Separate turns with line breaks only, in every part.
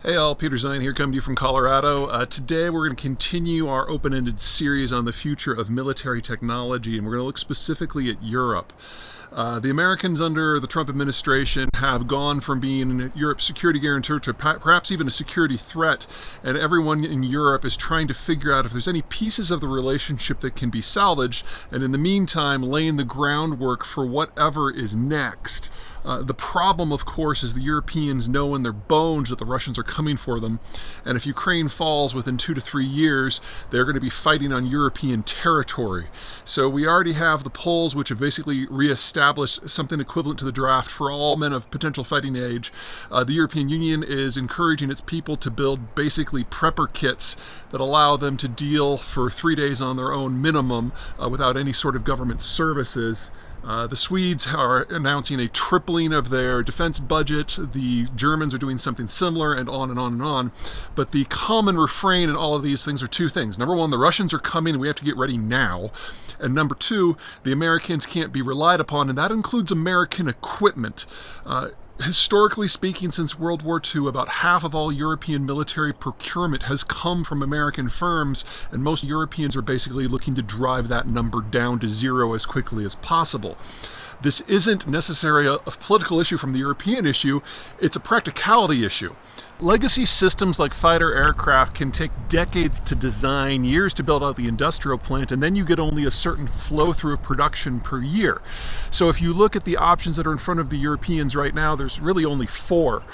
Hey all, Peter Zeihan here, coming to you from Colorado. Today we're going to continue our open-ended series on the future of military technology, and we're going to look specifically at Europe. The Americans under the Trump administration have gone from being Europe's security guarantor to perhaps even a security threat, and everyone in Europe is trying to figure out if there's any pieces of the relationship that can be salvaged, and in the meantime laying the groundwork for whatever is next. The problem, of course, is the Europeans know in their bones that the Russians are coming for them, and if Ukraine falls within 2 to 3 years, they're going to be fighting on European territory. So we already have the Poles, which have basically reestablished something equivalent to the draft for all men of potential fighting age. The European Union is encouraging its people to build basically prepper kits that allow them to deal for 3 days on their own minimum without any sort of government services. The Swedes are announcing a tripling of their defense budget. The Germans are doing something similar, and on and on and on. But the common refrain in all of these things are two things. Number one, the Russians are coming and we have to get ready now. And number two, the Americans can't be relied upon, and that includes American equipment. Historically speaking, since World War II, about half of all European military procurement has come from American firms, and most Europeans are basically looking to drive that number down to zero as quickly as possible. This isn't necessarily a political issue from the European issue, it's a practicality issue. Legacy systems like fighter aircraft can take decades to design, years to build out the industrial plant, and then you get only a certain flow through of production per year. So if you look at the options that are in front of the Europeans right now, there's really only four.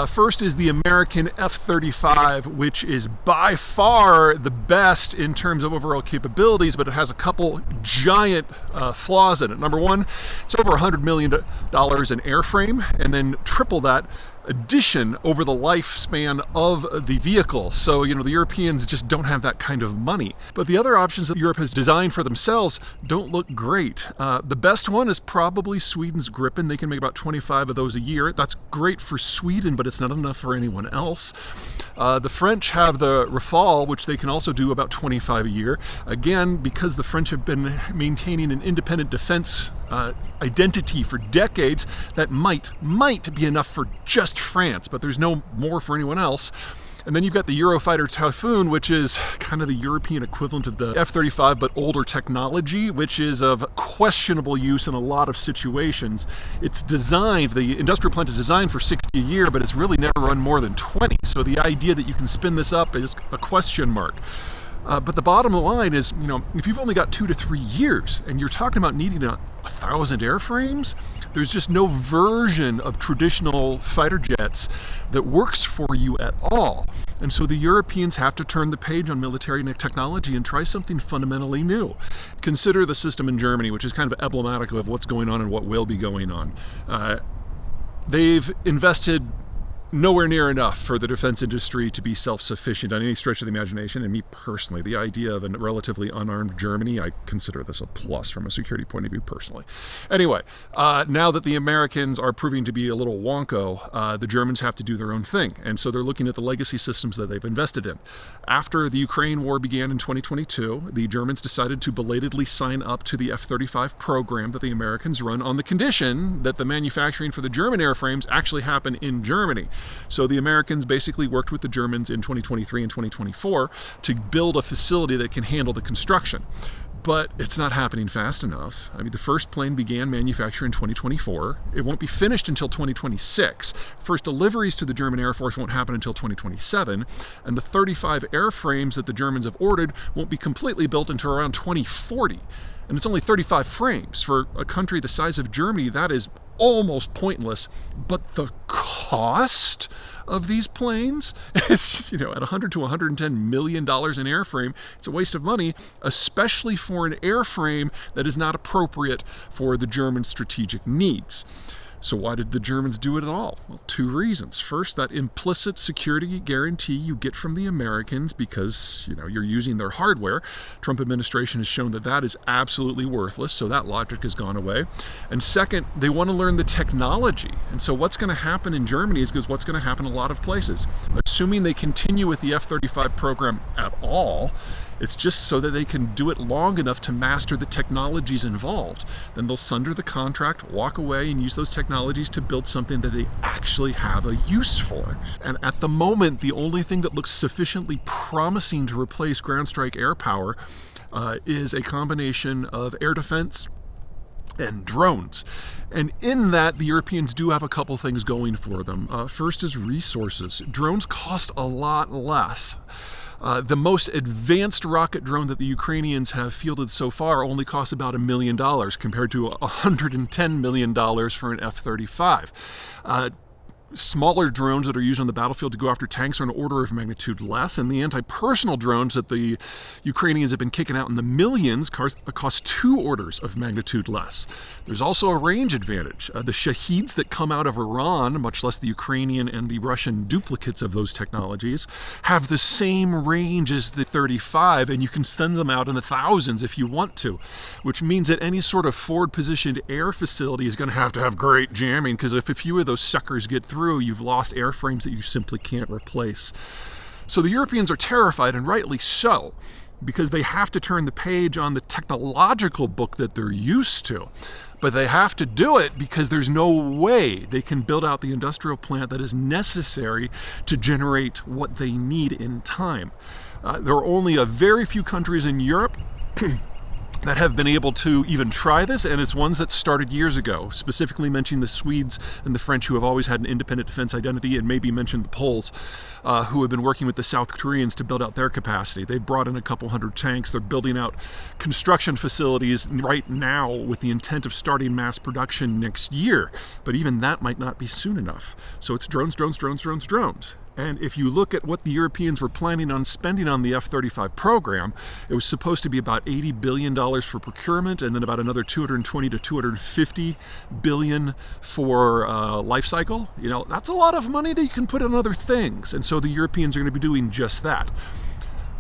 First is the American F-35, which is by far the best in terms of overall capabilities, but it has a couple giant flaws in it. Number one, it's over $100 million in airframe, and then triple that addition over the lifespan of the vehicle. So, the Europeans just don't have that kind of money. But the other options that Europe has designed for themselves don't look great. The best one is probably Sweden's Gripen. They can make about 25 of those a year. That's great for Sweden, but it's not enough for anyone else. The French have the Rafale, which they can also do about 25 a year. Again, because the French have been maintaining an independent defense identity for decades, that might be enough for just France, but there's no more for anyone else. And then you've got the Eurofighter Typhoon, which is kind of the European equivalent of the F-35, but older technology, which is of questionable use in a lot of situations. It's designed, the industrial plant is designed for 60 a year, but it's really never run more than 20. So the idea that you can spin this up is a question mark. But the bottom line is, if you've only got 2 to 3 years and you're talking about needing 1,000 airframes, there's just no version of traditional fighter jets that works for you at all. And so the Europeans have to turn the page on military technology and try something fundamentally new. Consider the system in Germany, which is kind of emblematic of what's going on and what will be going on. They've invested nowhere near enough for the defense industry to be self-sufficient on any stretch of the imagination. And me personally, the idea of a relatively unarmed Germany, I consider this a plus from a security point of view personally. Anyway, now that the Americans are proving to be a little wonko, the Germans have to do their own thing. And so they're looking at the legacy systems that they've invested in. After the Ukraine war began in 2022, the Germans decided to belatedly sign up to the F-35 program that the Americans run on the condition that the manufacturing for the German airframes actually happen in Germany. So the Americans basically worked with the Germans in 2023 and 2024 to build a facility that can handle the construction. But it's not happening fast enough. I mean, the first plane began manufacture in 2024. It won't be finished until 2026. First deliveries to the German Air Force won't happen until 2027. And the 35 airframes that the Germans have ordered won't be completely built until around 2040. And it's only 35 frames. For a country the size of Germany, that is almost pointless. But the cost of these planes, it's just, at $100 to $110 million in airframe, it's a waste of money, especially for an airframe that is not appropriate for the German strategic needs. So why did the Germans do it at all? Well, two reasons. First, that implicit security guarantee you get from the Americans because, you're using their hardware. Trump administration has shown that that is absolutely worthless, so that logic has gone away. And second, they want to learn the technology. And so what's going to happen in Germany is what's going to happen in a lot of places. As assuming they continue with the F-35 program at all, it's just so that they can do it long enough to master the technologies involved. Then they'll sunder the contract, walk away, and use those technologies to build something that they actually have a use for. And at the moment, the only thing that looks sufficiently promising to replace ground strike air power is a combination of air defense and drones. And in that, the Europeans do have a couple things going for them. First is resources. Drones cost a lot less. The most advanced rocket drone that the Ukrainians have fielded so far only costs about $1 million compared to $110 million for an F-35. Smaller drones that are used on the battlefield to go after tanks are an order of magnitude less, and the anti-personnel drones that the Ukrainians have been kicking out in the millions cost 2 orders of magnitude less. There's also a range advantage. The Shaheeds that come out of Iran, much less the Ukrainian and the Russian duplicates of those technologies, have the same range as the 35, and you can send them out in the thousands if you want to, which means that any sort of forward-positioned air facility is going to have great jamming, because if a few of those suckers get through, you've lost airframes that you simply can't replace. So the Europeans are terrified, and rightly so, because they have to turn the page on the technological book that they're used to. But they have to do it because there's no way they can build out the industrial plant that is necessary to generate what they need in time. There are only a very few countries in Europe that have been able to even try this, and it's ones that started years ago, specifically mentioning the Swedes and the French, who have always had an independent defense identity, and maybe mentioned the Poles, who have been working with the South Koreans to build out their capacity. They've brought in a couple hundred tanks. They're building out construction facilities right now with the intent of starting mass production next year, but even that might not be soon enough. So it's drones, drones, drones, drones, drones. And if you look at what the Europeans were planning on spending on the F-35 program, it was supposed to be about $80 billion for procurement, and then about another $220 to $250 billion for life cycle. You know, that's a lot of money that you can put on other things. And so the Europeans are going to be doing just that.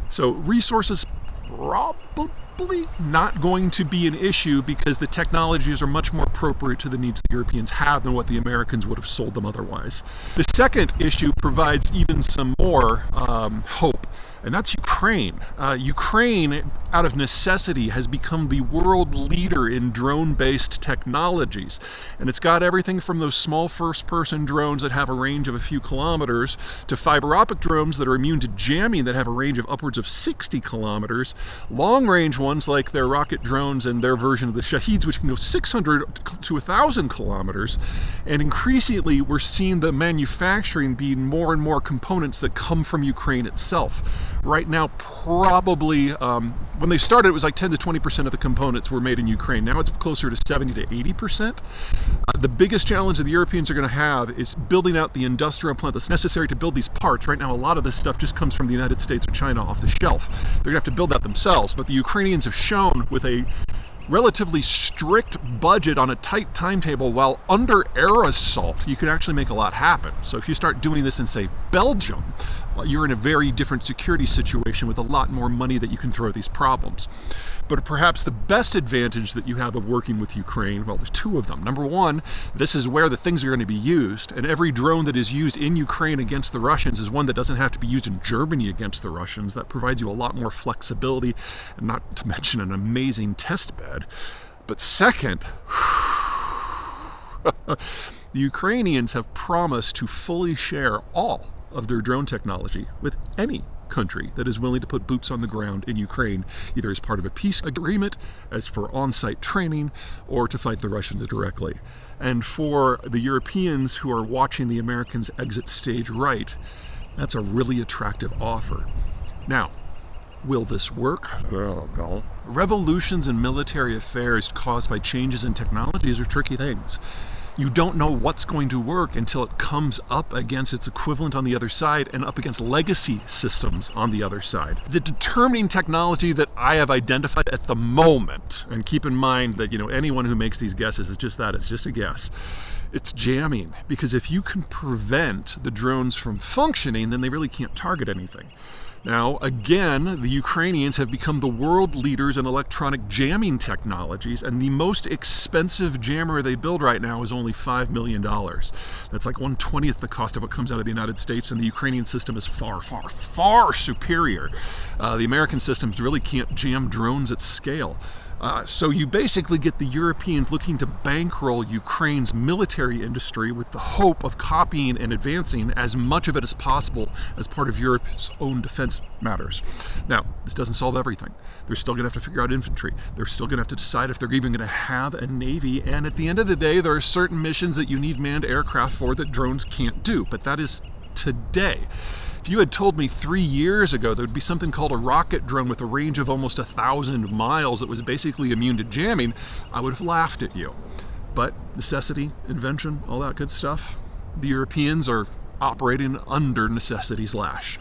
So resources probably not going to be an issue, because the technologies are much more appropriate to the needs the Europeans have than what the Americans would have sold them otherwise. The second issue provides even some more hope, and that's Ukraine. Ukraine, out of necessity, has become the world leader in drone-based technologies, and it's got everything from those small first-person drones that have a range of a few kilometers to fiber optic drones that are immune to jamming that have a range of upwards of 60 kilometers, long-range ones like their rocket drones and their version of the Shaheeds, which can go 600 to 1,000 kilometers, and increasingly we're seeing the manufacturing being more and more components that come from Ukraine itself. Right now, probably, when they started, it was like 10 to 20% of the components were made in Ukraine. Now it's closer to 70 to 80%. The biggest challenge that the Europeans are going to have is building out the industrial plant that's necessary to build these parts. Right now, a lot of this stuff just comes from the United States or China off the shelf. They're going to have to build that themselves, but the Ukrainians have shown with a relatively strict budget on a tight timetable, while under air assault, you can actually make a lot happen. So if you start doing this in, say, Belgium, well, you're in a very different security situation with a lot more money that you can throw at these problems. But perhaps the best advantage that you have of working with Ukraine, well, there's 2 of them. Number one, this is where the things are going to be used, and every drone that is used in Ukraine against the Russians is one that doesn't have to be used in Germany against the Russians. That provides you a lot more flexibility, and not to mention an amazing test bed. But second, the Ukrainians have promised to fully share all of their drone technology with any country that is willing to put boots on the ground in Ukraine, either as part of a peace agreement, as for on-site training, or to fight the Russians directly. And for the Europeans who are watching the Americans exit stage right, that's a really attractive offer. Now, will this work? Oh, no. Revolutions in military affairs caused by changes in technologies are tricky things. You don't know what's going to work until it comes up against its equivalent on the other side and up against legacy systems on the other side. The determining technology that I have identified at the moment, and keep in mind that, anyone who makes these guesses is just that, it's just a guess. It's jamming, because if you can prevent the drones from functioning, then they really can't target anything. Now, again, the Ukrainians have become the world leaders in electronic jamming technologies, and the most expensive jammer they build right now is only $5 million. That's like 1/20th the cost of what comes out of the United States, and the Ukrainian system is far, far, far superior. The American systems really can't jam drones at scale. So you basically get the Europeans looking to bankroll Ukraine's military industry with the hope of copying and advancing as much of it as possible as part of Europe's own defense matters. Now, this doesn't solve everything. They're still going to have to figure out infantry. They're still going to have to decide if they're even going to have a navy. And at the end of the day, there are certain missions that you need manned aircraft for that drones can't do. But that is today. If you had told me 3 years ago there would be something called a rocket drone with a range of almost 1,000 miles that was basically immune to jamming, I would have laughed at you. But necessity, invention, all that good stuff, the Europeans are operating under necessity's lash.